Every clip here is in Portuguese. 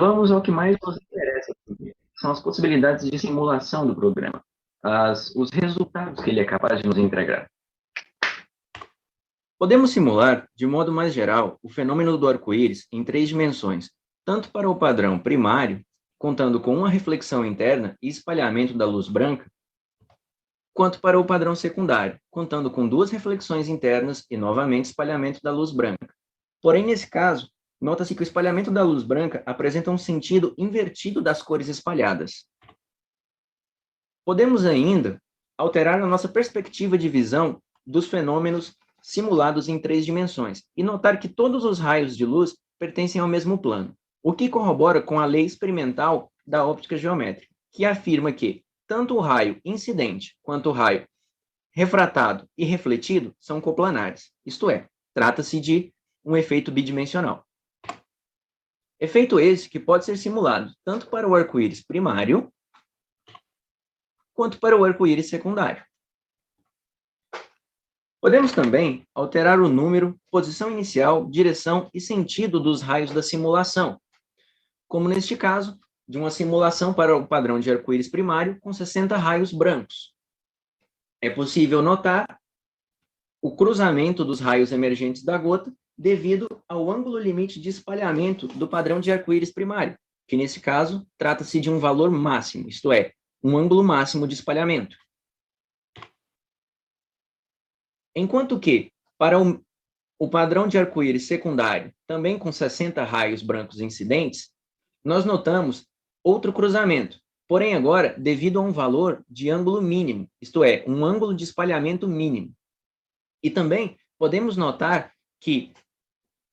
Vamos ao que mais nos interessa, são as possibilidades de simulação do programa, os resultados que ele é capaz de nos entregar. Podemos simular, de modo mais geral, o fenômeno do arco-íris em 3 dimensões, tanto para o padrão primário, contando com uma reflexão interna e espalhamento da luz branca, quanto para o padrão secundário, contando com 2 reflexões internas e, novamente, espalhamento da luz branca. Porém, nesse caso, nota-se que o espalhamento da luz branca apresenta um sentido invertido das cores espalhadas. Podemos ainda alterar a nossa perspectiva de visão dos fenômenos simulados em 3 dimensões e notar que todos os raios de luz pertencem ao mesmo plano, o que corrobora com a lei experimental da óptica geométrica, que afirma que tanto o raio incidente quanto o raio refratado e refletido são coplanares, isto é, trata-se de um efeito bidimensional. Efeito esse que pode ser simulado tanto para o arco-íris primário quanto para o arco-íris secundário. Podemos também alterar o número, posição inicial, direção e sentido dos raios da simulação, como neste caso, de uma simulação para o padrão de arco-íris primário com 60 raios brancos. É possível notar o cruzamento dos raios emergentes da gota devido ao ângulo limite de espalhamento do padrão de arco-íris primário, que nesse caso trata-se de um valor máximo, isto é, um ângulo máximo de espalhamento. Enquanto que, para o padrão de arco-íris secundário, também com 60 raios brancos incidentes, nós notamos outro cruzamento, porém agora devido a um valor de ângulo mínimo, isto é, um ângulo de espalhamento mínimo. E também podemos notar que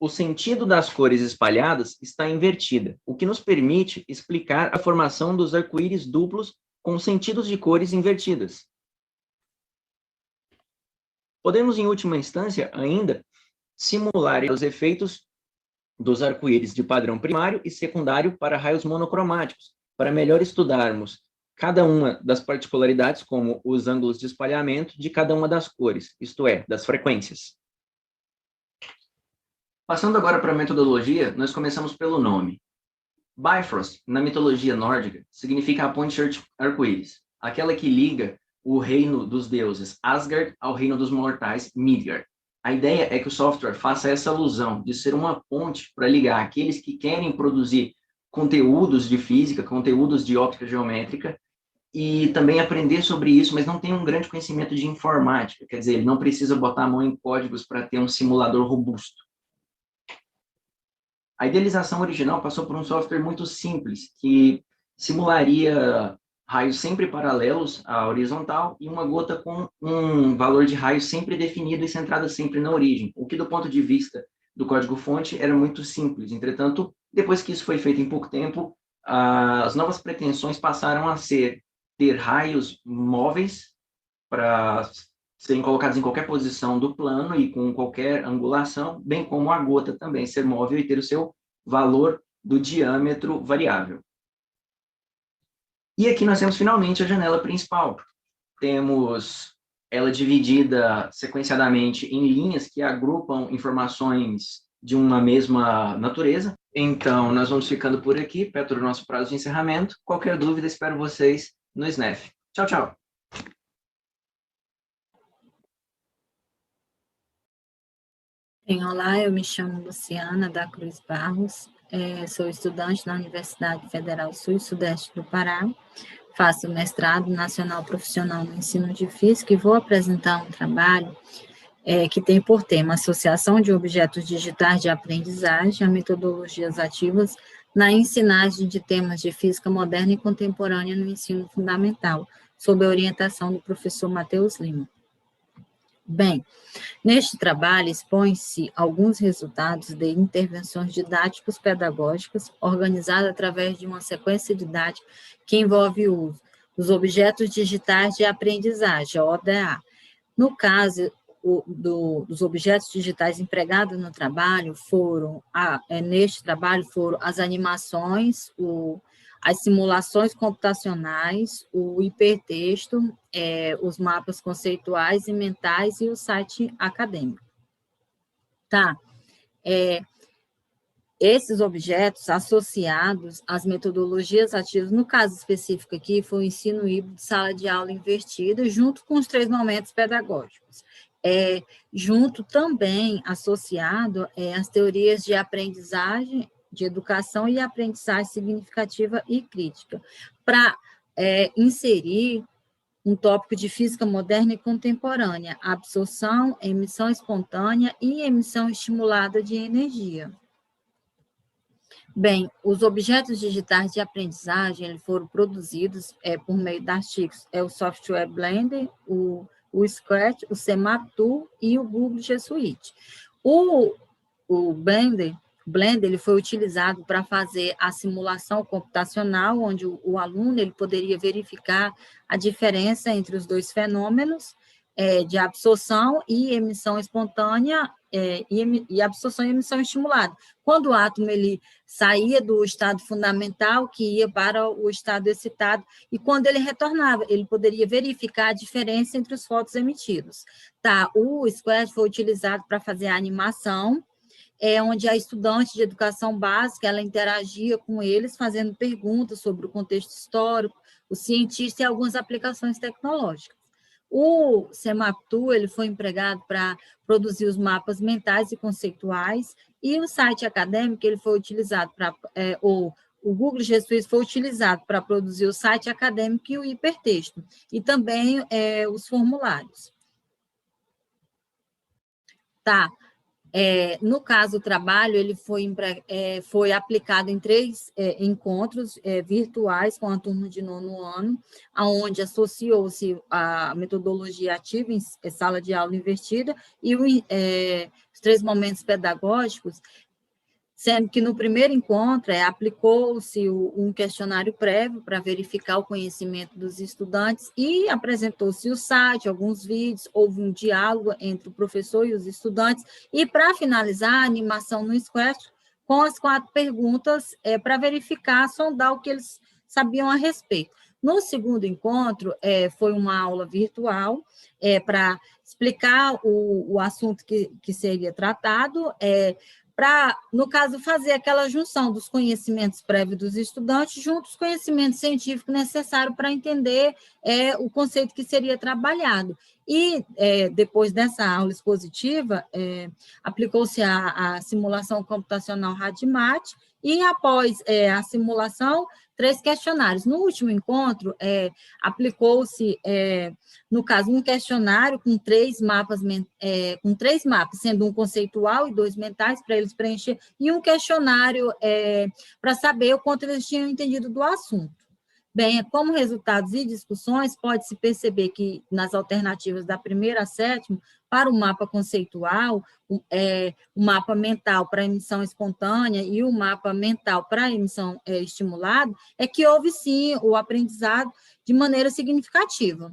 o sentido das cores espalhadas está invertida, o que nos permite explicar a formação dos arco-íris duplos com sentidos de cores invertidas. Podemos, em última instância, ainda simular os efeitos dos arco-íris de padrão primário e secundário para raios monocromáticos, para melhor estudarmos cada uma das particularidades, como os ângulos de espalhamento de cada uma das cores, isto é, das frequências. Passando agora para a metodologia, nós começamos pelo nome. Bifrost, na mitologia nórdica, significa a ponte arco-íris, aquela que liga o reino dos deuses Asgard ao reino dos mortais Midgard. A ideia é que o software faça essa alusão de ser uma ponte para ligar aqueles que querem produzir conteúdos de física, conteúdos de óptica geométrica, e também aprender sobre isso, mas não tem um grande conhecimento de informática, quer dizer, ele não precisa botar a mão em códigos para ter um simulador robusto. A idealização original passou por um software muito simples, que simularia raios sempre paralelos à horizontal e uma gota com um valor de raio sempre definido e centrada sempre na origem, o que do ponto de vista do código-fonte era muito simples. Entretanto, depois que isso foi feito em pouco tempo, as novas pretensões passaram a ser ter raios móveis para serem colocados em qualquer posição do plano e com qualquer angulação, bem como a gota também ser móvel e ter o seu valor do diâmetro variável. E aqui nós temos finalmente a janela principal. Temos ela dividida sequenciadamente em linhas que agrupam informações de uma mesma natureza. Então, nós vamos ficando por aqui, perto do nosso prazo de encerramento. Qualquer dúvida, espero vocês no SNEF. Tchau, tchau! Olá, eu me chamo Luciana da Cruz Barros, sou estudante na Universidade Federal Sul e Sudeste do Pará, faço mestrado nacional profissional no ensino de física e vou apresentar um trabalho que tem por tema Associação de Objetos Digitais de Aprendizagem a Metodologias Ativas na ensinagem de temas de física moderna e contemporânea no ensino fundamental, sob a orientação do professor Matheus Lima. Bem, neste trabalho expõe-se alguns resultados de intervenções didáticos pedagógicas organizadas através de uma sequência didática que envolve o uso dos objetos digitais de aprendizagem, ODA. No caso dos objetos digitais empregados no trabalho, neste trabalho foram as animações, as simulações computacionais, o hipertexto, os mapas conceituais e mentais e o site acadêmico. Tá? esses objetos associados às metodologias ativas, no caso específico aqui, foi o ensino híbrido de sala de aula invertida, junto com os 3 momentos pedagógicos. Junto também associado às teorias de aprendizagem, de educação e aprendizagem significativa e crítica, para inserir um tópico de física moderna e contemporânea, absorção, emissão espontânea e emissão estimulada de energia. Bem, os objetos digitais de aprendizagem eles foram produzidos por meio das TICs, o software Blender, o Scratch, o CMAP Tool e o Google G Suite. O Blender ele foi utilizado para fazer a simulação computacional, onde o aluno ele poderia verificar a diferença entre os dois fenômenos de absorção e emissão espontânea e absorção e emissão estimulada. Quando o átomo ele saía do estado fundamental, que ia para o estado excitado, e quando ele retornava, ele poderia verificar a diferença entre os fótons emitidos. Tá, o Scratch foi utilizado para fazer a animação, onde a estudante de educação básica, ela interagia com eles, fazendo perguntas sobre o contexto histórico, o cientista e algumas aplicações tecnológicas. O CMAP-Tool, ele foi empregado para produzir os mapas mentais e conceituais, e o site acadêmico, ele foi utilizado para, o Google G Suite foi utilizado para produzir o site acadêmico e o hipertexto, e também os formulários. Tá. No caso, o trabalho ele foi aplicado em 3 encontros virtuais com a turma de 9º ano, onde associou-se a metodologia ativa em sala de aula invertida e os 3 momentos pedagógicos, sendo que no primeiro encontro aplicou-se um questionário prévio para verificar o conhecimento dos estudantes e apresentou-se o site, alguns vídeos, houve um diálogo entre o professor e os estudantes, e para finalizar, a animação no Scratch com as 4 perguntas para verificar, sondar o que eles sabiam a respeito. No segundo encontro, foi uma aula virtual para explicar o assunto que seria tratado, para, no caso, fazer aquela junção dos conhecimentos prévios dos estudantes junto aos conhecimentos científicos necessários para entender o conceito que seria trabalhado. E, depois dessa aula expositiva, aplicou-se a simulação computacional RADMAT, e após a simulação, 3 questionários. No último encontro, aplicou-se, no caso, um questionário com 3 mapas, sendo um conceitual e 2 mentais para eles preencher, e um questionário para saber o quanto eles tinham entendido do assunto. Bem, como resultados e discussões, pode-se perceber que nas alternativas da 1ª a 7ª, para o mapa conceitual, o mapa mental para emissão espontânea e o mapa mental para emissão estimulada, que houve sim o aprendizado de maneira significativa.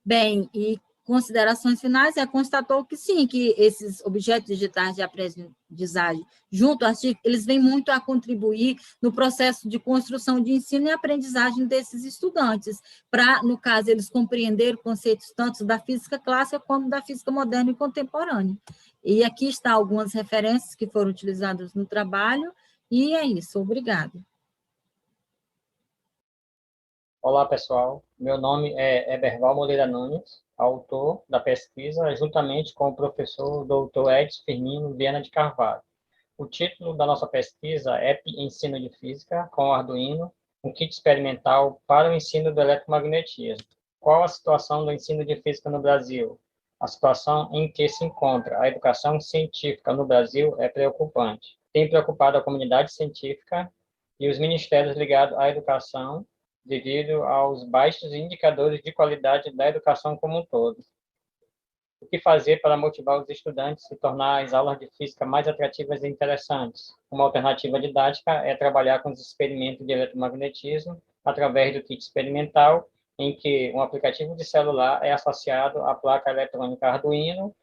Bem, e considerações finais, constatou que sim, que esses objetos digitais de aprendizagem junto às TIC, eles vêm muito a contribuir no processo de construção de ensino e aprendizagem desses estudantes, para, no caso, eles compreenderem conceitos tanto da física clássica como da física moderna e contemporânea. E aqui estão algumas referências que foram utilizadas no trabalho, e é isso, obrigada. Olá, pessoal. Meu nome é Eberval Moreira Nunes, autor da pesquisa, juntamente com o professor Dr. Edson Firmino Viana de Carvalho. O título da nossa pesquisa é Ensino de Física com Arduino, um kit experimental para o ensino do eletromagnetismo. Qual a situação do ensino de física no Brasil? A situação em que se encontra a educação científica no Brasil é preocupante. Tem preocupado a comunidade científica e os ministérios ligados à educação, devido aos baixos indicadores de qualidade da educação como um todo. O que fazer para motivar os estudantes e tornar as aulas de física mais atrativas e interessantes? Uma alternativa didática é trabalhar com os experimentos de eletromagnetismo através do kit experimental, em que um aplicativo de celular é associado à placa eletrônica Arduino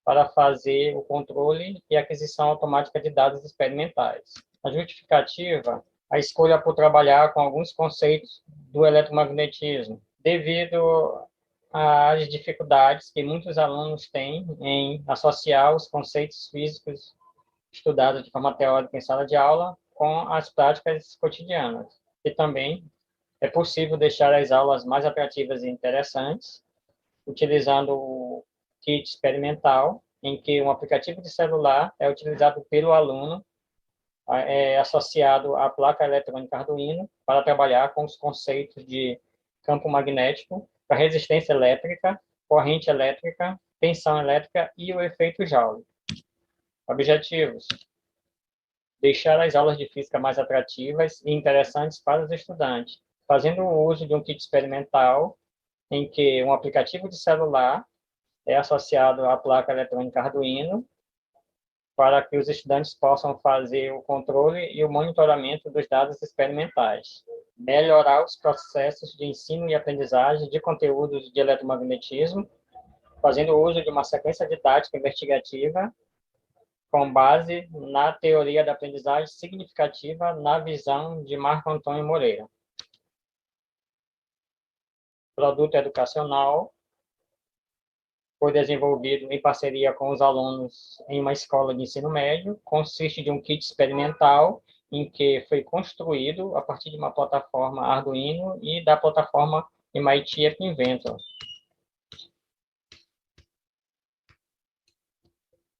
para fazer o controle e aquisição automática de dados experimentais. A justificativa, a escolha por trabalhar com alguns conceitos do eletromagnetismo, devido às dificuldades que muitos alunos têm em associar os conceitos físicos estudadas de forma teórica em sala de aula com as práticas cotidianas. E também é possível deixar as aulas mais atrativas e interessantes utilizando o kit experimental, em que um aplicativo de celular é utilizado pelo aluno associado à placa eletrônica Arduino para trabalhar com os conceitos de campo magnético, para resistência elétrica, corrente elétrica, tensão elétrica e o efeito Joule. Objetivos: deixar as aulas de física mais atrativas e interessantes para os estudantes, fazendo o uso de um kit experimental em que um aplicativo de celular é associado à placa eletrônica Arduino para que os estudantes possam fazer o controle e o monitoramento dos dados experimentais. Melhorar os processos de ensino e aprendizagem de conteúdos de eletromagnetismo, fazendo uso de uma sequência didática investigativa com base na teoria da aprendizagem significativa na visão de Marco Antônio Moreira. Produto educacional foi desenvolvido em parceria com os alunos em uma escola de ensino médio, consiste de um kit experimental em que foi construído a partir de uma plataforma Arduino e da plataforma MIT App Inventor.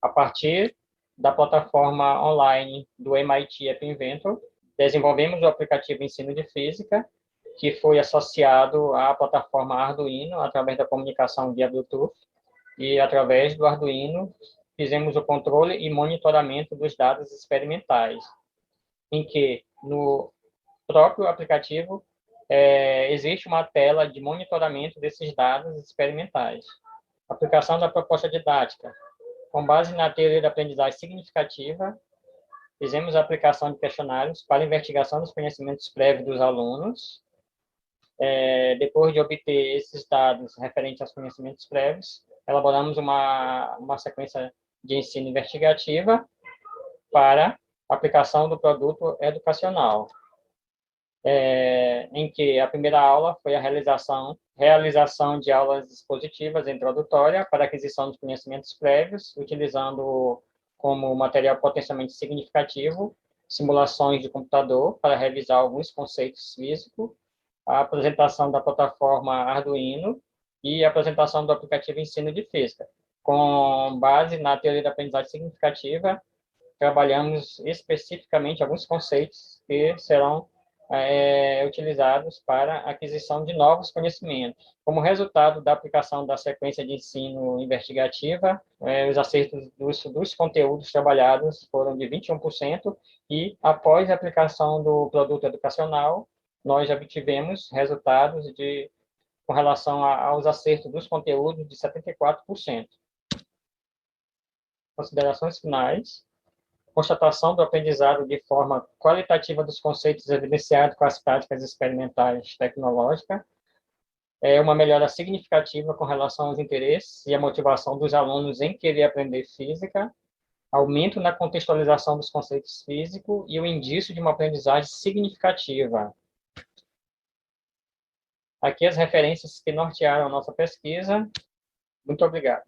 A partir da plataforma online do MIT App Inventor, desenvolvemos o aplicativo Ensino de Física, que foi associado à plataforma Arduino através da comunicação via Bluetooth, e através do Arduino fizemos o controle e monitoramento dos dados experimentais, em que no próprio aplicativo existe uma tela de monitoramento desses dados experimentais. Aplicação da proposta didática. Com base na teoria da aprendizagem significativa, fizemos a aplicação de questionários para investigação dos conhecimentos prévios dos alunos. Depois de obter esses dados referentes aos conhecimentos prévios, elaboramos uma sequência de ensino investigativa para aplicação do produto educacional, em que a primeira aula foi a realização de aulas expositivas introdutórias para aquisição de conhecimentos prévios, utilizando como material potencialmente significativo simulações de computador para revisar alguns conceitos físicos, a apresentação da plataforma Arduino e a apresentação do aplicativo Ensino de Física. Com base na teoria da aprendizagem significativa, trabalhamos especificamente alguns conceitos que serão utilizados para a aquisição de novos conhecimentos. Como resultado da aplicação da sequência de ensino investigativa, os acertos dos conteúdos trabalhados foram de 21% e, após a aplicação do produto educacional, nós obtivemos resultados com relação aos acertos dos conteúdos de 74%. Considerações finais. Constatação do aprendizado de forma qualitativa dos conceitos evidenciados com as práticas experimentais tecnológicas. Uma melhora significativa com relação aos interesses e a motivação dos alunos em querer aprender física. Aumento na contextualização dos conceitos físicos e o indício de uma aprendizagem significativa. Aqui as referências que nortearam a nossa pesquisa. Muito obrigado.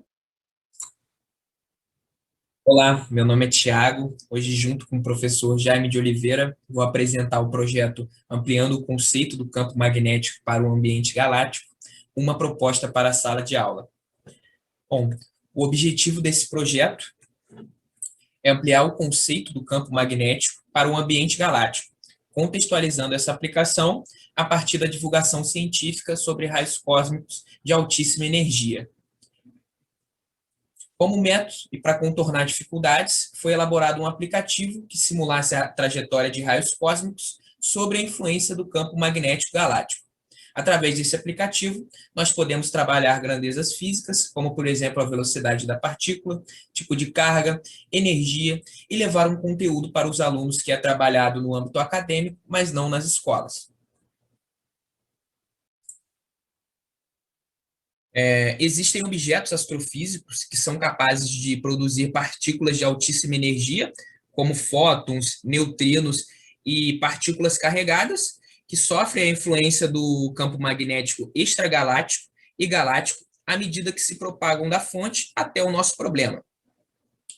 Olá, meu nome é Tiago. Hoje, junto com o professor Jaime de Oliveira, vou apresentar o projeto Ampliando o Conceito do Campo Magnético para o Ambiente Galáctico, uma proposta para a sala de aula. Bom, o objetivo desse projeto é ampliar o conceito do campo magnético para o ambiente galáctico, contextualizando essa aplicação a partir da divulgação científica sobre raios cósmicos de altíssima energia. Como método e para contornar dificuldades, foi elaborado um aplicativo que simulasse a trajetória de raios cósmicos sobre a influência do campo magnético galáctico. Através desse aplicativo, nós podemos trabalhar grandezas físicas, como, por exemplo, a velocidade da partícula, tipo de carga, energia, e levar um conteúdo para os alunos que é trabalhado no âmbito acadêmico, mas não nas escolas. Existem objetos astrofísicos que são capazes de produzir partículas de altíssima energia, como fótons, neutrinos e partículas carregadas, que sofrem a influência do campo magnético extragaláctico e galáctico à medida que se propagam da fonte até o nosso problema.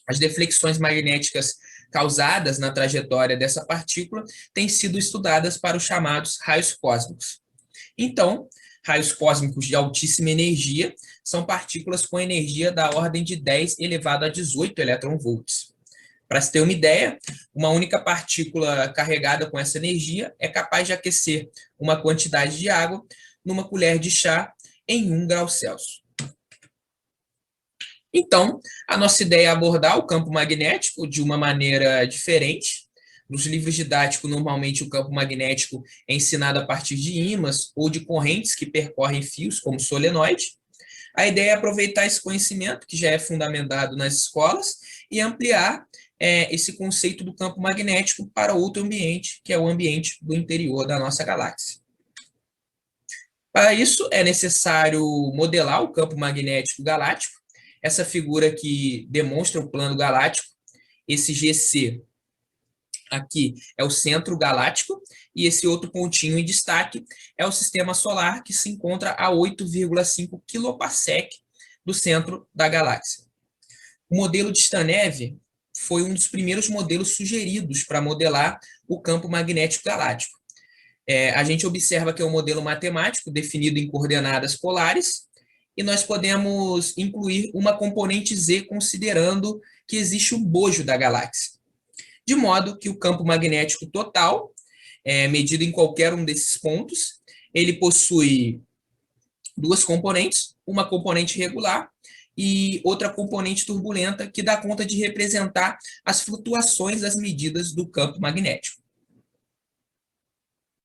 As deflexões magnéticas causadas na trajetória dessa partícula têm sido estudadas para os chamados raios cósmicos. Então, raios cósmicos de altíssima energia são partículas com energia da ordem de 10 elevado a 18 eletronvolts. Para se ter uma ideia, uma única partícula carregada com essa energia é capaz de aquecer uma quantidade de água numa colher de chá em 1 grau Celsius. Então, a nossa ideia é abordar o campo magnético de uma maneira diferente. Nos livros didáticos, normalmente o campo magnético é ensinado a partir de ímãs ou de correntes que percorrem fios, como solenoide. A ideia é aproveitar esse conhecimento, que já é fundamentado nas escolas, e ampliar esse conceito do campo magnético para outro ambiente, que é o ambiente do interior da nossa galáxia. Para isso, é necessário modelar o campo magnético galáctico. Essa figura aqui demonstra o plano galáctico. Esse GC aqui é o centro galáctico, e esse outro pontinho em destaque é o sistema solar, que se encontra a 8,5 kPa do centro da galáxia. O modelo de Stanev foi um dos primeiros modelos sugeridos para modelar o campo magnético galáctico. A gente observa que é um modelo matemático definido em coordenadas polares, e nós podemos incluir uma componente Z considerando que existe um bojo da galáxia. De modo que o campo magnético total, medido em qualquer um desses pontos, ele possui duas componentes, uma componente regular e outra componente turbulenta, que dá conta de representar as flutuações das medidas do campo magnético.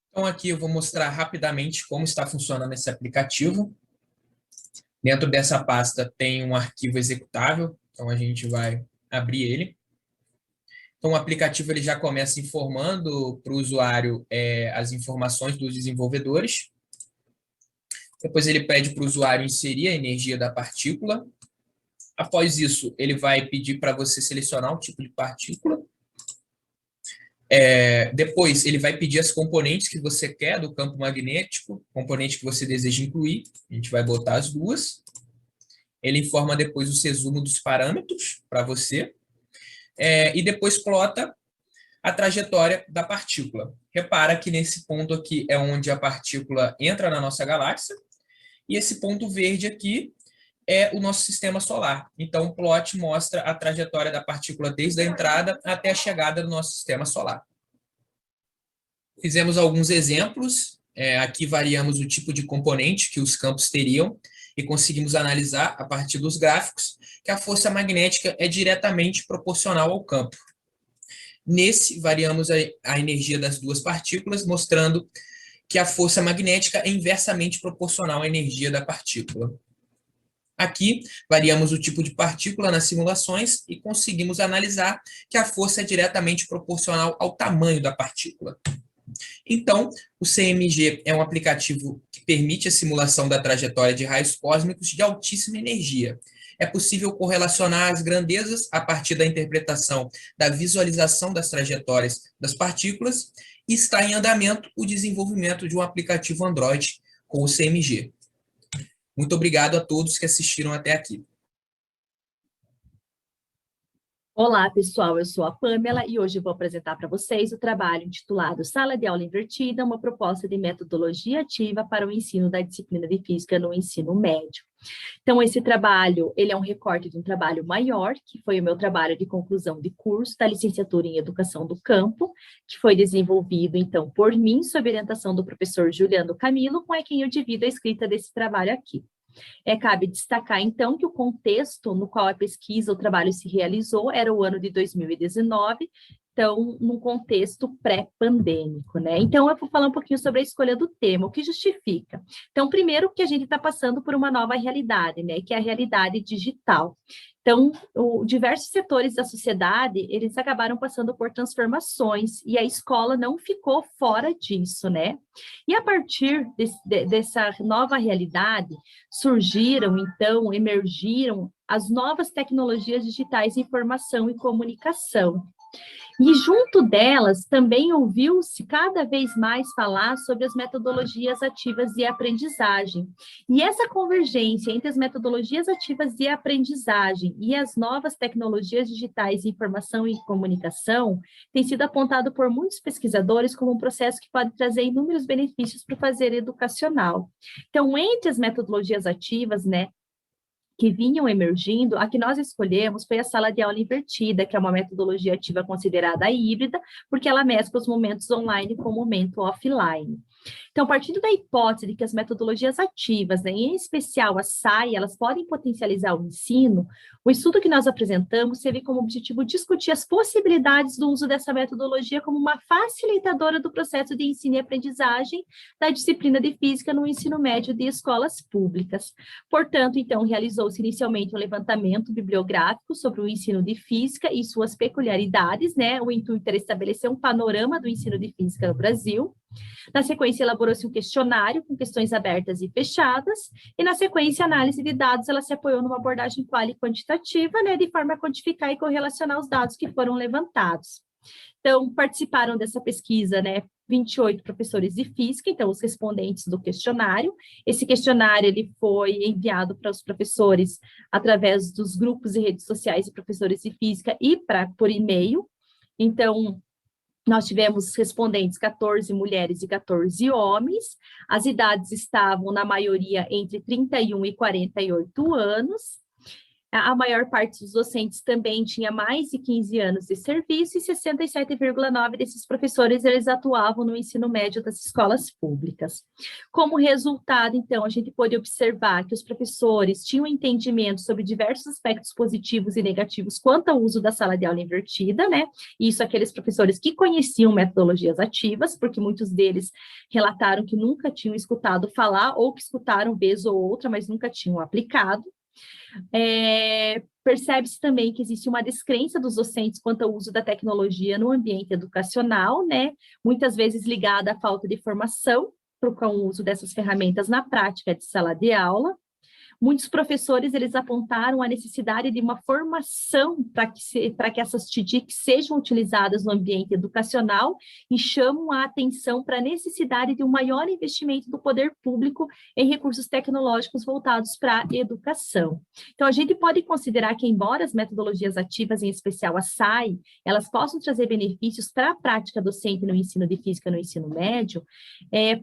Então, aqui eu vou mostrar rapidamente como está funcionando esse aplicativo. Dentro dessa pasta tem um arquivo executável, então a gente vai abrir ele. Então, o aplicativo ele já começa informando para o usuário as informações dos desenvolvedores. Depois ele pede para o usuário inserir a energia da partícula. Após isso, ele vai pedir para você selecionar um tipo de partícula. Depois, ele vai pedir as componentes que você quer do campo magnético, componente que você deseja incluir. A gente vai botar as duas. Ele informa depois o resumo dos parâmetros para você. E depois plota a trajetória da partícula. Repara que nesse ponto aqui é onde a partícula entra na nossa galáxia, e esse ponto verde aqui é o nosso sistema solar. Então, o plot mostra a trajetória da partícula desde a entrada até a chegada do nosso sistema solar. Fizemos alguns exemplos. Aqui variamos o tipo de componente que os campos teriam e conseguimos analisar, a partir dos gráficos, que a força magnética é diretamente proporcional ao campo. Nesse, variamos a energia das duas partículas, mostrando que a força magnética é inversamente proporcional à energia da partícula. Aqui, variamos o tipo de partícula nas simulações e conseguimos analisar que a força é diretamente proporcional ao tamanho da partícula. Então, o CMG é um aplicativo que permite a simulação da trajetória de raios cósmicos de altíssima energia. É possível correlacionar as grandezas a partir da interpretação da visualização das trajetórias das partículas, e está em andamento o desenvolvimento de um aplicativo Android com o CMG. Muito obrigado a todos que assistiram até aqui. Olá, pessoal, eu sou a Pamela e hoje vou apresentar para vocês o trabalho intitulado Sala de Aula Invertida, uma proposta de metodologia ativa para o ensino da disciplina de Física no ensino médio. Então, esse trabalho, ele é um recorte de um trabalho maior, que foi o meu trabalho de conclusão de curso da licenciatura em Educação do Campo, que foi desenvolvido, então, por mim, sob orientação do professor Juliano Camilo, com quem eu divido a escrita desse trabalho aqui. Cabe destacar, então, que o contexto no qual a pesquisa, o trabalho se realizou, era o ano de 2019, então, num contexto pré-pandêmico, né? Então, eu vou falar um pouquinho sobre a escolha do tema, o que justifica. Então, primeiro, que a gente está passando por uma nova realidade, né? Que é a realidade digital. Então, diversos setores da sociedade, eles acabaram passando por transformações, e a escola não ficou fora disso, né? E a partir dessa nova realidade, surgiram, então, emergiram as novas tecnologias digitais de informação e comunicação. E junto delas também ouviu-se cada vez mais falar sobre as metodologias ativas de aprendizagem. E essa convergência entre as metodologias ativas de aprendizagem e as novas tecnologias digitais de informação e comunicação tem sido apontado por muitos pesquisadores como um processo que pode trazer inúmeros benefícios para o fazer educacional. Então, entre as metodologias ativas, né, que vinham emergindo, a que nós escolhemos foi a sala de aula invertida, que é uma metodologia ativa considerada híbrida, porque ela mescla os momentos online com o momento offline. Então, partindo da hipótese de que as metodologias ativas, né, em especial a SAI, elas podem potencializar o ensino, o estudo que nós apresentamos teve como objetivo discutir as possibilidades do uso dessa metodologia como uma facilitadora do processo de ensino e aprendizagem da disciplina de física no ensino médio de escolas públicas. Portanto, então, realizou-se inicialmente um levantamento bibliográfico sobre o ensino de física e suas peculiaridades, né? O intuito era estabelecer um panorama do ensino de física no Brasil. Na sequência, elaborou-se um questionário com questões abertas e fechadas, e na sequência, a análise de dados, ela se apoiou numa abordagem quali e quantitativa, né, de forma a quantificar e correlacionar os dados que foram levantados. Então, participaram dessa pesquisa, né, 28 professores de física, então, os respondentes do questionário. Esse questionário, ele foi enviado para os professores através dos grupos e redes sociais de professores de física e por e-mail. Então, nós tivemos respondentes 14 mulheres e 14 homens, as idades estavam, na maioria, entre 31 e 48 anos, a maior parte dos docentes também tinha mais de 15 anos de serviço e 67,9% desses professores, eles atuavam no ensino médio das escolas públicas. Como resultado, então, a gente pôde observar que os professores tinham entendimento sobre diversos aspectos positivos e negativos quanto ao uso da sala de aula invertida, né? Isso aqueles professores que conheciam metodologias ativas, porque muitos deles relataram que nunca tinham escutado falar ou que escutaram vez ou outra, mas nunca tinham aplicado. Percebe-se também que existe uma descrença dos docentes quanto ao uso da tecnologia no ambiente educacional, né? Muitas vezes ligada à falta de formação para o uso dessas ferramentas na prática de sala de aula. Muitos professores, eles apontaram a necessidade de uma formação para que essas TDICs sejam utilizadas no ambiente educacional e chamam a atenção para a necessidade de um maior investimento do poder público em recursos tecnológicos voltados para a educação. Então, a gente pode considerar que, embora as metodologias ativas, em especial a SAI, elas possam trazer benefícios para a prática docente no ensino de física no ensino médio,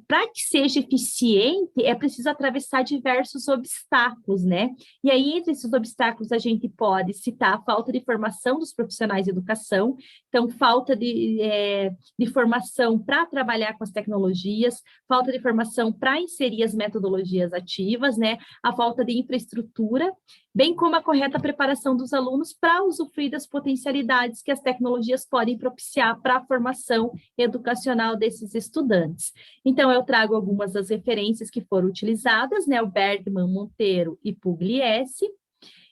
para que seja eficiente, é preciso atravessar diversos obstáculos, né? E aí, entre esses obstáculos, a gente pode citar a falta de formação dos profissionais de educação, então, falta de formação para trabalhar com as tecnologias, falta de formação para inserir as metodologias ativas, né? A falta de infraestrutura, bem como a correta preparação dos alunos para usufruir das potencialidades que as tecnologias podem propiciar para a formação educacional desses estudantes. Então, eu trago algumas das referências que foram utilizadas, né, o Bergman, Monteiro e Pugliese,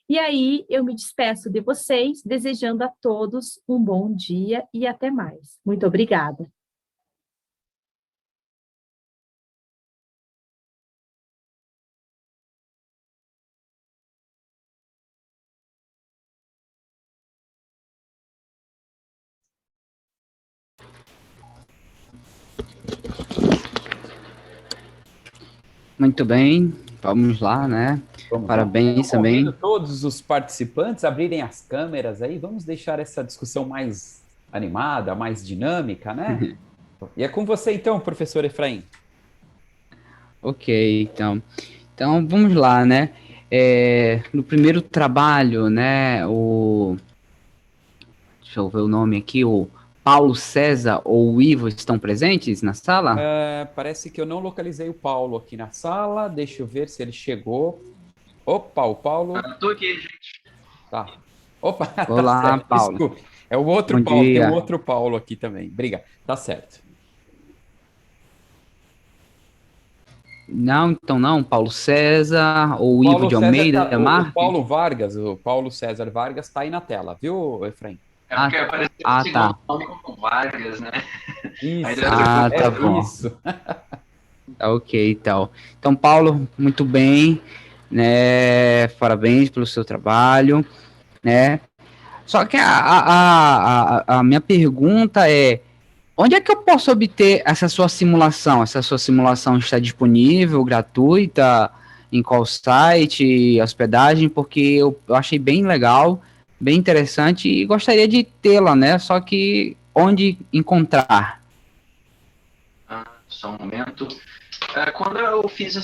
e aí eu me despeço de vocês, desejando a todos um bom dia e até mais. Muito obrigada. Muito bem, vamos lá, né? Vamos Parabéns lá. também. Convido todos os participantes a abrirem as câmeras aí, vamos deixar essa discussão mais animada, mais dinâmica, né? E é com você então, professor Efraim. Ok, então vamos lá, né? No primeiro trabalho, né, deixa eu ver o nome aqui, o Paulo César ou o Ivo estão presentes na sala? Parece que eu não localizei o Paulo aqui na sala, deixa eu ver se ele chegou. Opa, o Paulo... Estou aqui, gente. Tá. Opa, tá Olá, certo, Paulo. desculpe. É o outro Bom Paulo, dia. tem um outro Paulo aqui também. Obrigado, tá certo. Não, então não, Paulo César ou Paulo Ivo de César Almeida, o Marques? Paulo Vargas, o Paulo César Vargas está aí na tela, viu, Efraim? É porque apareceu o tá. segundo nome como Vargas, né? Isso, tá bom. isso. Tá ok, então Paulo, muito bem, né, parabéns pelo seu trabalho, né, Só que a minha pergunta é, onde é que eu posso obter essa sua simulação? Essa sua simulação está disponível, gratuita, em qual site, hospedagem? Porque eu achei bem legal, bem interessante e gostaria de tê-la, né? Só que onde encontrar? Só um momento. Quando eu fiz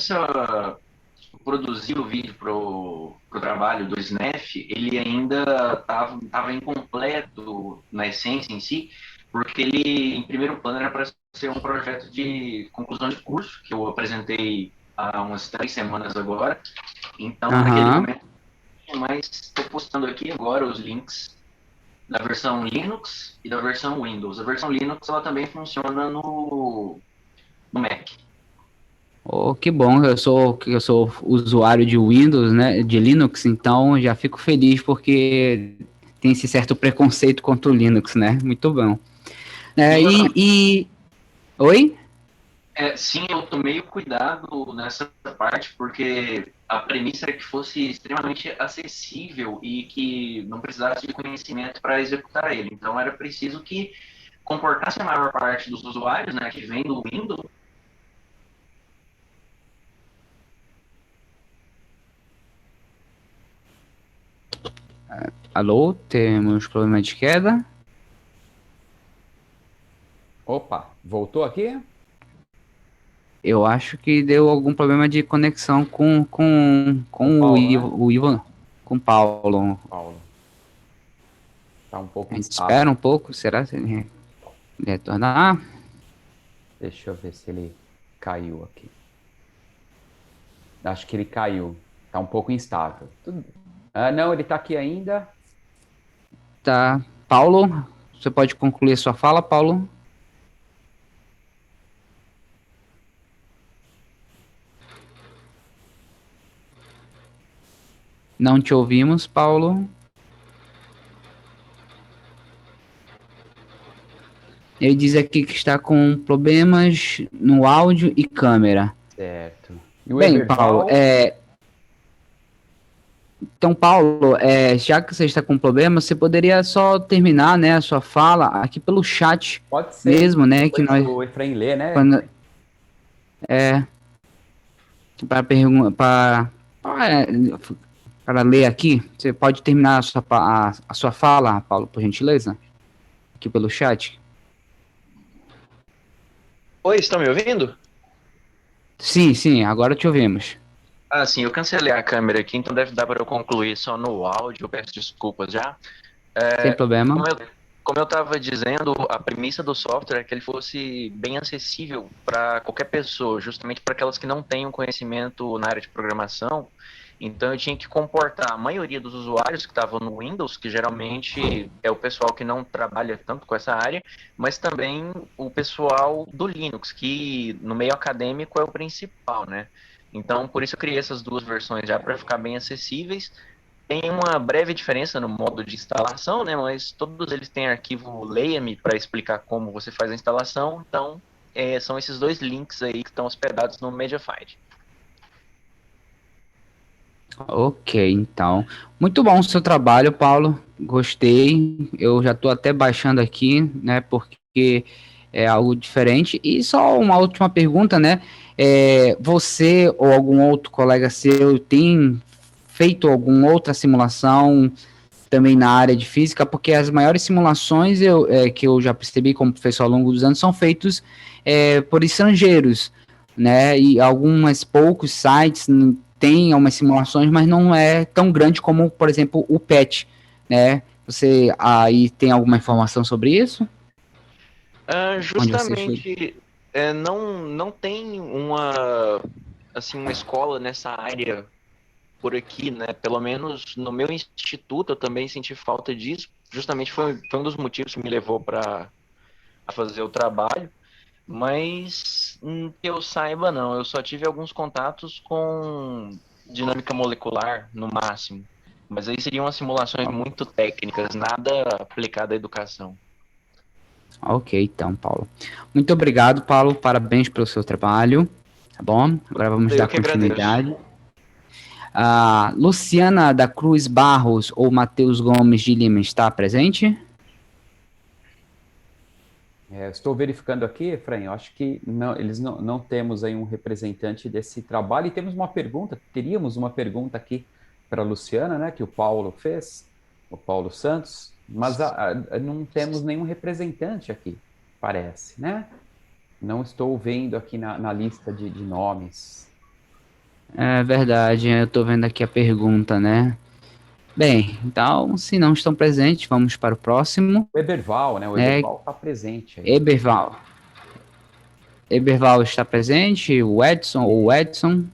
produzi o vídeo pro trabalho do SNEF, ele ainda estava incompleto na essência em si, porque ele, em primeiro plano, era para ser um projeto de conclusão de curso, que eu apresentei há umas 3 semanas agora. Então, naquele momento, mas estou postando aqui agora os links da versão Linux e da versão Windows. A versão Linux, ela também funciona no Mac. Oh, que bom, eu sou usuário de Windows, né, de Linux, então já fico feliz porque tem esse certo preconceito contra o Linux, né? Muito bom. Oi? Sim, eu tomei cuidado nessa parte, porque a premissa era que fosse extremamente acessível e que não precisasse de conhecimento para executar ele. Então, era preciso que comportasse a maior parte dos usuários, né, que vem do Windows. Alô, temos problema de queda? Opa, voltou aqui? Eu acho que deu algum problema de conexão com Paulo, o Ivan, com o Paulo. Paulo. Tá um pouco A gente instável. espera um pouco, será que ele retornar? Deixa eu ver se ele caiu aqui. Acho que ele caiu. Tá um pouco instável. Não, ele tá aqui ainda. Tá. Paulo, você pode concluir sua fala, Paulo? Não te ouvimos, Paulo. Ele diz aqui que está com problemas no áudio e câmera. Certo. E o Bem, Everval? Paulo, então, Paulo, já que você está com problema, você poderia só terminar, né, a sua fala aqui pelo chat. Pode ser. Mesmo, né, que nós... O Efraim lê, né? Para ler aqui, você pode terminar a sua fala, Paulo, por gentileza? Aqui pelo chat. Oi, estão me ouvindo? Sim, agora te ouvimos. Sim, eu cancelei a câmera aqui, então deve dar para eu concluir só no áudio, eu peço desculpas já. Sem problema. Como eu estava dizendo, a premissa do software é que ele fosse bem acessível para qualquer pessoa, justamente para aquelas que não tenham conhecimento na área de programação. Então eu tinha que comportar a maioria dos usuários que estavam no Windows, que geralmente é o pessoal que não trabalha tanto com essa área, mas também o pessoal do Linux, que no meio acadêmico é o principal, né? Então, por isso eu criei essas duas versões já para ficar bem acessíveis. Tem uma breve diferença no modo de instalação, né? Mas todos eles têm arquivo Leia-me para explicar como você faz a instalação. Então, são esses dois links aí que estão hospedados no Mediafire. Ok, então. Muito bom o seu trabalho, Paulo. Gostei. Eu já estou até baixando aqui, né? Porque é algo diferente. E só uma última pergunta, né? Você ou algum outro colega seu tem feito alguma outra simulação também na área de física? Porque as maiores simulações que eu já percebi como professor ao longo dos anos são feitos por estrangeiros, né? E alguns poucos sites tem algumas simulações, mas não é tão grande como, por exemplo, o PET, né? Você aí tem alguma informação sobre isso? Justamente, não tem uma escola nessa área por aqui, né? Pelo menos no meu instituto eu também senti falta disso. Justamente foi um dos motivos que me levou a fazer o trabalho. Mas que eu saiba, não. Eu só tive alguns contatos com dinâmica molecular, no máximo. Mas aí seriam umas simulações muito técnicas, nada aplicado à educação. Ok, então, Paulo. Muito obrigado, Paulo. Parabéns pelo seu trabalho. Tá bom? Agora vamos dar continuidade. A Luciana da Cruz Barros ou Matheus Gomes de Lima está presente? Estou verificando aqui, Efraim, eu acho que não temos aí um representante desse trabalho e teríamos uma pergunta aqui para a Luciana, né, que o Paulo fez, o Paulo Santos, mas não temos nenhum representante aqui, parece, né? Não estou vendo aqui na lista de nomes. É verdade, eu estou vendo aqui a pergunta, né? Bem, então, se não estão presentes, vamos para o próximo. O Eberval, né? O É, Eberval está presente aí. Eberval. Eberval está presente, o Edson ou o Edson.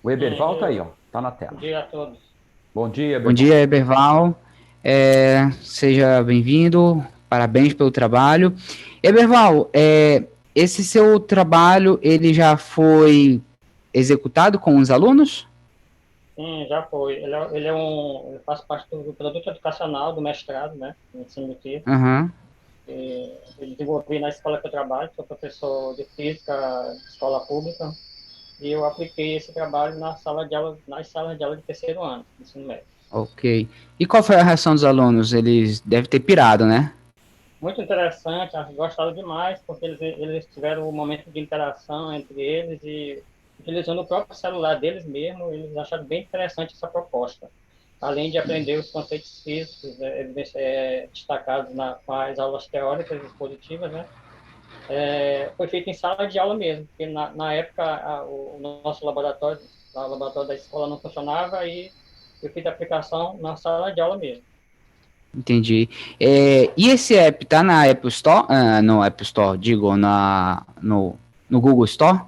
O Eberval está aí, ó, está na tela. Bom dia a todos. Bom dia, Eberval. Bom dia, Eberval. Seja bem-vindo, parabéns pelo trabalho. Eberval, esse seu trabalho, ele já foi executado com os alunos? Sim, já foi. Ele faz parte do produto educacional do mestrado, né, em ensino de física. Aham. Eu desenvolvi na escola que eu trabalho, sou professor de física de escola pública, e eu apliquei esse trabalho nas salas de aula de terceiro ano, do ensino médio. Ok. E qual foi a reação dos alunos? Eles devem ter pirado, né? Muito interessante, gostaram demais, porque eles tiveram um momento de interação entre eles e utilizando o próprio celular deles mesmo, eles acharam bem interessante essa proposta. Além de aprender os conceitos físicos destacados com as aulas teóricas expositivas, né? Foi feito em sala de aula mesmo, porque na época o nosso laboratório, o laboratório da escola não funcionava e eu fiz a aplicação na sala de aula mesmo. Entendi. E esse app tá na Apple Store? No Apple Store, digo, no Google Store?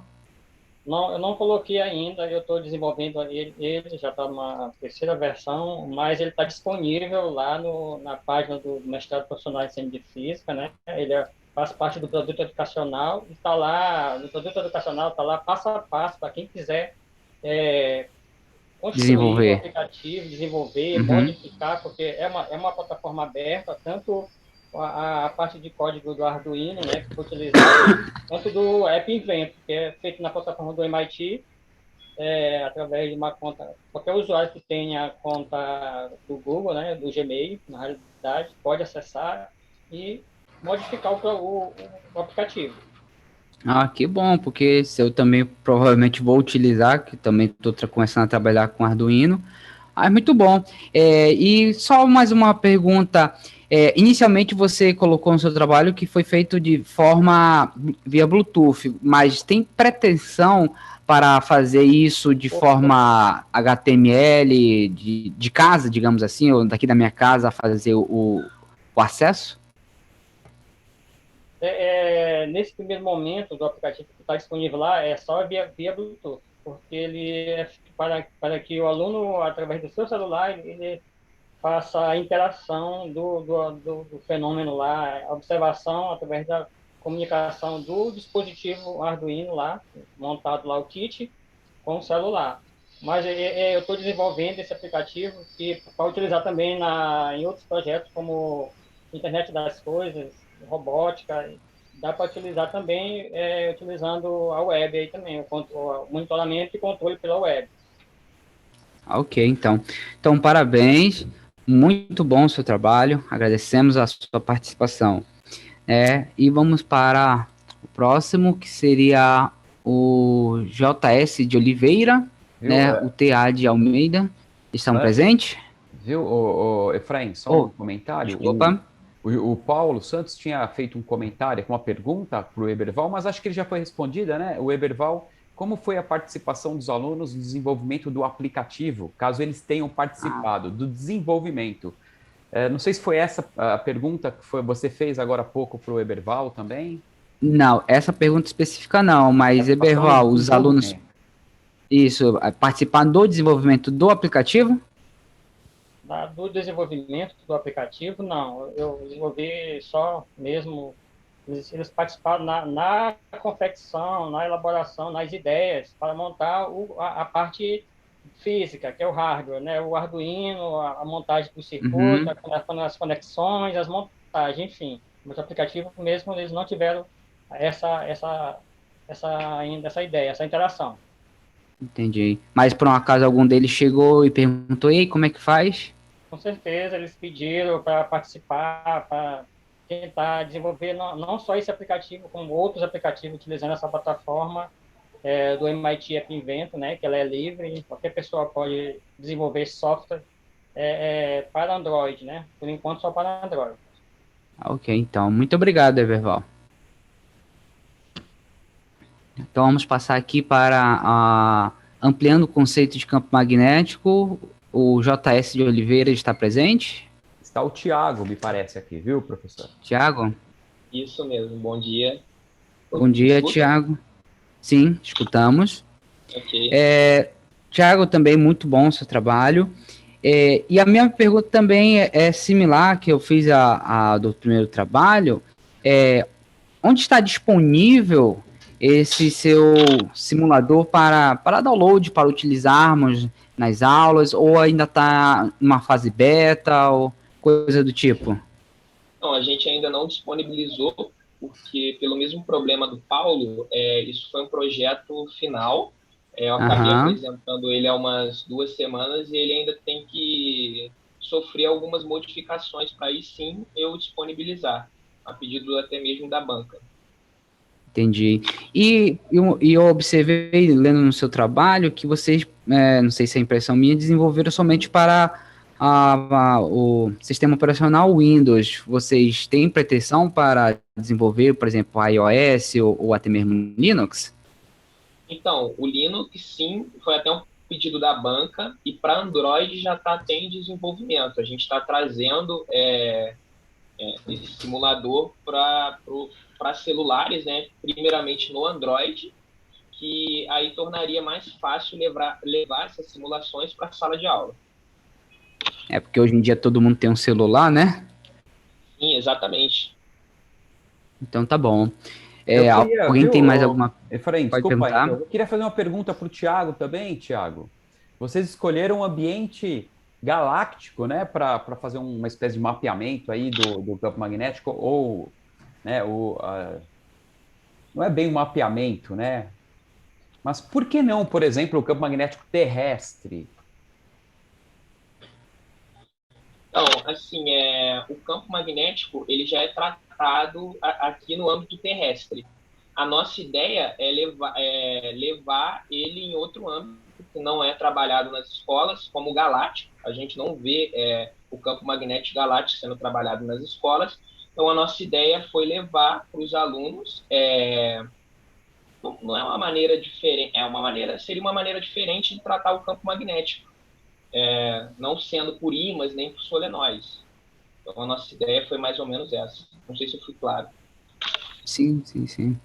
Não, eu não coloquei ainda, eu estou desenvolvendo ele já está numa terceira versão, mas ele está disponível lá na página do mestrado profissional em ciência de física, né? Ele faz parte do produto educacional e está lá, no produto educacional está lá passo a passo para quem quiser construir o aplicativo, desenvolver, modificar, porque é uma plataforma aberta, tanto a parte de código do Arduino, né, que foi utilizado, quanto do App Invento, que é feito na plataforma do MIT, através de uma conta. Qualquer usuário que tenha conta do Google, né, do Gmail, na realidade, pode acessar e modificar o aplicativo. Ah, que bom, porque eu também provavelmente vou utilizar, que também estou começando a trabalhar com Arduino. Ah, é muito bom. E só mais uma pergunta. Inicialmente você colocou no seu trabalho que foi feito de forma via Bluetooth, mas tem pretensão para fazer isso de forma HTML, de casa, digamos assim, ou daqui da minha casa fazer o acesso? Nesse primeiro momento do aplicativo que está disponível lá, é só via Bluetooth, porque ele é para que o aluno, através do seu celular, ele faça a interação do fenômeno lá, a observação através da comunicação do dispositivo Arduino lá, montado lá o kit, com o celular. Mas eu estou desenvolvendo esse aplicativo para utilizar também em outros projetos, como Internet das Coisas, robótica. Dá para utilizar também utilizando a web aí também, o monitoramento e controle pela web. Ok, então. Então, parabéns. Muito bom o seu trabalho. Agradecemos a sua participação. E vamos para o próximo, que seria o JS de Oliveira, né? O TA de Almeida. Estão presentes? Viu, Efraim, só um comentário. Desculpa. O Paulo Santos tinha feito um comentário com uma pergunta para o Eberval, mas acho que ele já foi respondida, né? O Eberval, como foi a participação dos alunos no desenvolvimento do aplicativo, caso eles tenham participado do desenvolvimento? Não sei se foi essa a pergunta que você fez agora há pouco para o Eberval também. Não, essa pergunta específica não, mas Eberval, os alunos... Isso, participar do desenvolvimento do aplicativo? Do desenvolvimento do aplicativo, não. Eu desenvolvi só mesmo... Eles participaram na confecção, na elaboração, nas ideias, para montar a parte física, que é o hardware, né? O Arduino, a montagem do circuito, as conexões, as montagens, enfim. Mas o aplicativo mesmo, eles não tiveram ainda essa ideia, essa interação. Entendi. Mas por um acaso algum deles chegou e perguntou, ei, como é que faz? Com certeza, eles pediram para participar, para tentar desenvolver não só esse aplicativo, como outros aplicativos utilizando essa plataforma do MIT App Invento, né, que ela é livre, qualquer pessoa pode desenvolver esse software para Android, né, por enquanto só para Android. Ok, então, muito obrigado, Everval. Então, vamos passar aqui para ampliando o conceito de campo magnético. O JS de Oliveira está presente? Está o Tiago, me parece aqui, viu, professor? Tiago? Isso mesmo, bom dia. Bom dia, Escuta? Tiago. Sim, escutamos. Ok. Tiago, também muito bom o seu trabalho. E a minha pergunta também é similar, que eu fiz do primeiro trabalho. Onde está disponível esse seu simulador para download, para utilizarmos nas aulas, ou ainda está numa fase beta, ou coisa do tipo? Não, a gente ainda não disponibilizou, porque pelo mesmo problema do Paulo, isso foi um projeto final. Eu acabei apresentando ele há umas 2 semanas e ele ainda tem que sofrer algumas modificações para aí sim eu disponibilizar, a pedido até mesmo da banca. Entendi. E eu observei, lendo no seu trabalho, que vocês, não sei se é impressão minha, desenvolveram somente para o sistema operacional Windows. Vocês têm pretensão para desenvolver, por exemplo, iOS ou até mesmo Linux? Então, o Linux, sim, foi até um pedido da banca, e para Android já está até em desenvolvimento. A gente está trazendo esse simulador para celulares, né? Primeiramente no Android, que aí tornaria mais fácil levar essas simulações para a sala de aula. É porque hoje em dia todo mundo tem um celular, né? Sim, exatamente. Então tá bom. Alguém tem mais alguma... Efraim, Pode desculpa, perguntar? eu queria fazer uma pergunta para o Tiago também, Tiago. Vocês escolheram um ambiente galáctico, né, para fazer uma espécie de mapeamento aí do campo magnético, ou, né, não é bem um mapeamento, né? Mas por que não, por exemplo, o campo magnético terrestre? Então, assim, o campo magnético ele já é tratado aqui no âmbito terrestre. A nossa ideia é levar ele em outro âmbito que não é trabalhado nas escolas, como o galáctico. A gente não vê o campo magnético galáctico sendo trabalhado nas escolas. Então, a nossa ideia foi levar para os alunos. Não é uma maneira diferente, seria uma maneira diferente de tratar o campo magnético, não sendo por ímãs nem por solenoides. Então, a nossa ideia foi mais ou menos essa. Não sei se eu fui claro. Sim, sim, sim.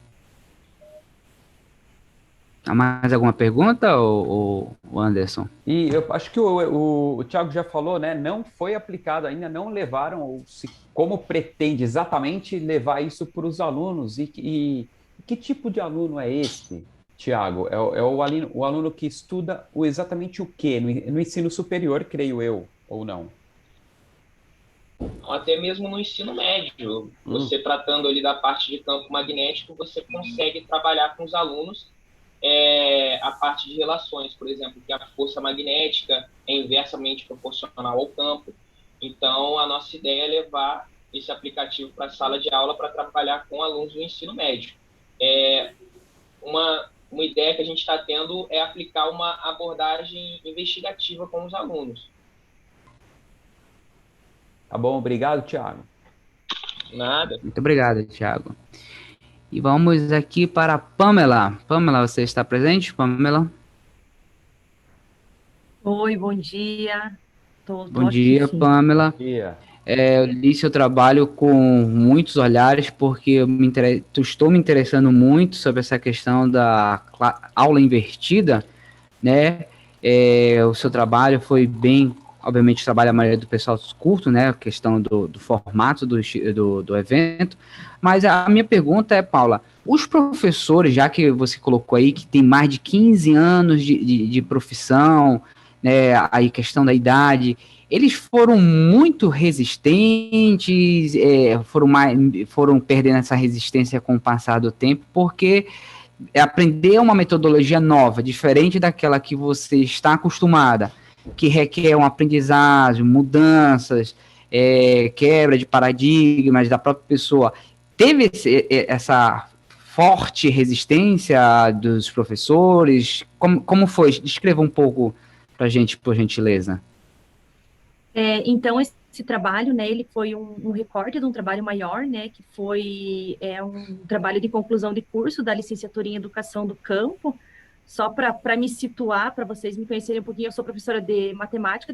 Há mais alguma pergunta, ou Anderson? E eu acho que o Tiago já falou, né? Não foi aplicado ainda, não levaram, ou como pretende exatamente levar isso para os alunos. E que tipo de aluno é esse, Tiago? É o aluno que estuda exatamente o quê? No ensino superior, creio eu, ou não? Até mesmo no ensino médio, você tratando ali da parte de campo magnético, você consegue trabalhar com os alunos a parte de relações, por exemplo, que a força magnética é inversamente proporcional ao campo. Então, a nossa ideia é levar esse aplicativo para a sala de aula para trabalhar com alunos do ensino médio. Uma ideia que a gente está tendo é aplicar uma abordagem investigativa com os alunos. Tá bom, obrigado, Tiago. Nada. Muito obrigado, Tiago. E vamos aqui para a Pamela. Pamela, você está presente, Pamela? Oi, bom dia. Bom dia, aqui, Pamela. Bom dia. Eu li seu trabalho com muitos olhares, porque estou me interessando muito sobre essa questão da aula invertida, né? O seu trabalho foi bem, obviamente, trabalha a maioria do pessoal curto, né? A questão do formato do evento. Mas a minha pergunta é, Paula, os professores, já que você colocou aí que tem mais de 15 anos de profissão, né? Aí questão da idade, eles foram muito resistentes, foram perdendo essa resistência com o passar do tempo, porque aprender uma metodologia nova, diferente daquela que você está acostumada, que requer uma aprendizagem, mudanças, quebra de paradigmas da própria pessoa, teve essa forte resistência dos professores? Como foi? Descreva um pouco para a gente, por gentileza. Então, esse trabalho, né, ele foi um recorte de um trabalho maior, né, que foi um trabalho de conclusão de curso da licenciatura em Educação do Campo. Só para me situar, para vocês me conhecerem um pouquinho, eu sou professora de matemática,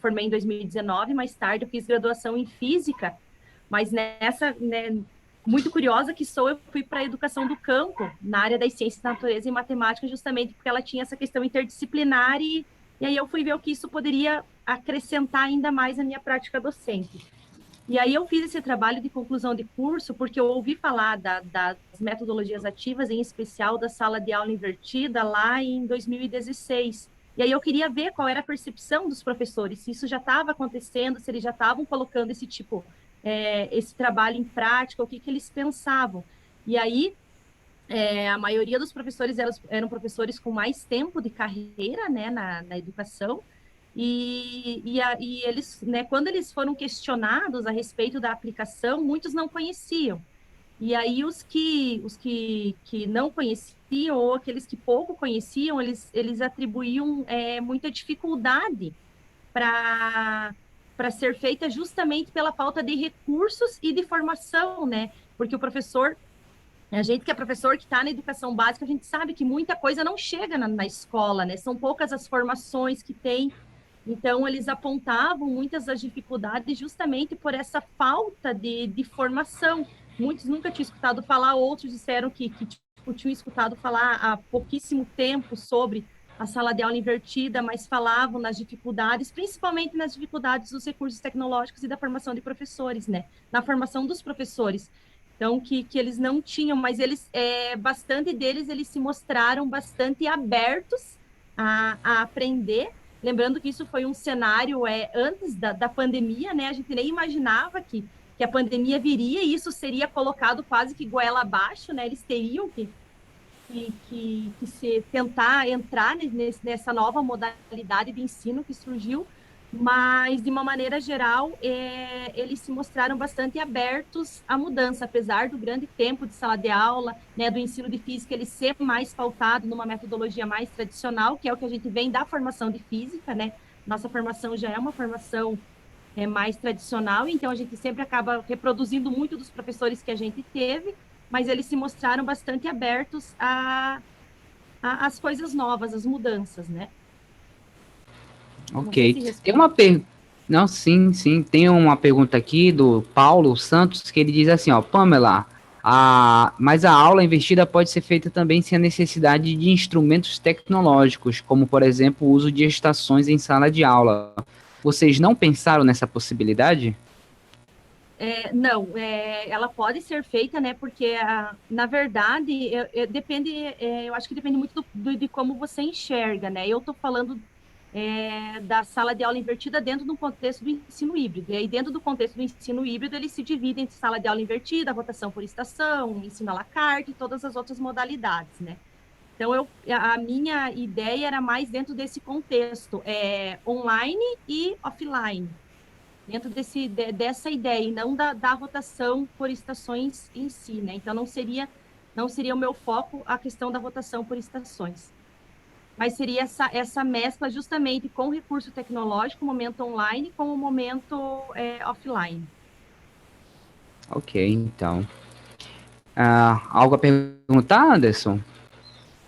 formei em 2019, mais tarde eu fiz graduação em física, mas nessa, né, muito curiosa que sou, eu fui para a educação do campo, na área das ciências da natureza e matemática, justamente porque ela tinha essa questão interdisciplinar e aí eu fui ver o que isso poderia acrescentar ainda mais na minha prática docente. E aí eu fiz esse trabalho de conclusão de curso porque eu ouvi falar das metodologias ativas, em especial da sala de aula invertida, lá em 2016. E aí eu queria ver qual era a percepção dos professores, se isso já estava acontecendo, se eles já estavam colocando esse trabalho em prática, o que eles pensavam. E aí, a maioria dos professores eram professores com mais tempo de carreira, né, na educação, e eles, né, quando eles foram questionados a respeito da aplicação, muitos não conheciam. E aí os que não conheciam, ou aqueles que pouco conheciam, eles atribuíam muita dificuldade para ser feita justamente pela falta de recursos e de formação, né? Porque o professor, a gente que é professor, que está na educação básica, a gente sabe que muita coisa não chega na escola, né? São poucas as formações que tem. Então, eles apontavam muitas das dificuldades justamente por essa falta de formação. Muitos nunca tinham escutado falar, outros disseram que tinham escutado falar há pouquíssimo tempo sobre a sala de aula invertida, mas falavam nas dificuldades, principalmente nas dificuldades dos recursos tecnológicos e da formação de professores, né? Na formação dos professores. Então, que eles não tinham, mas eles, bastante deles, eles se mostraram bastante abertos a aprender. Lembrando que isso foi um cenário antes da pandemia, né? A gente nem imaginava que a pandemia viria e isso seria colocado quase que goela abaixo, né? Eles teriam que tentar entrar nessa nova modalidade de ensino que surgiu, mas, de uma maneira geral, eles se mostraram bastante abertos à mudança, apesar do grande tempo de sala de aula, né, do ensino de física, ele ser mais pautado numa metodologia mais tradicional, que é o que a gente vem da formação de física, né? Nossa formação já é uma formação mais tradicional, então a gente sempre acaba reproduzindo muito dos professores que a gente teve, mas eles se mostraram bastante abertos às coisas novas, às mudanças, né? Ok. Tem uma pergunta. Não, sim. Tem uma pergunta aqui do Paulo Santos, que ele diz assim, ó, Pamela, mas a aula investida pode ser feita também sem a necessidade de instrumentos tecnológicos, como, por exemplo, o uso de estações em sala de aula. Vocês não pensaram nessa possibilidade? Não, ela pode ser feita, né? Porque, na verdade, depende, eu acho que depende muito de como você enxerga, né? Eu estou falando da sala de aula invertida dentro do contexto do ensino híbrido. E aí, dentro do contexto do ensino híbrido, ele se divide entre sala de aula invertida, votação por estação, ensino à la carte e todas as outras modalidades, né? Então, a minha ideia era mais dentro desse contexto, online e offline, dentro dessa ideia, e não da votação por estações em si, né? Então, não seria o meu foco a questão da votação por estações. Mas seria essa mescla justamente com o recurso tecnológico, o momento online, com o momento offline. Ok, então. Algo a perguntar, Anderson?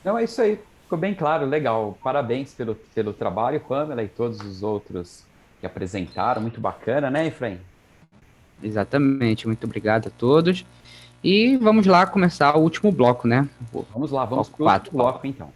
Não, é isso aí. Ficou bem claro, legal. Parabéns pelo trabalho, Pamela, e todos os outros que apresentaram. Muito bacana, né, Efraim? Exatamente. Muito obrigado a todos. E vamos lá começar o último bloco, né? Vamos lá, vamos para o último bloco, então.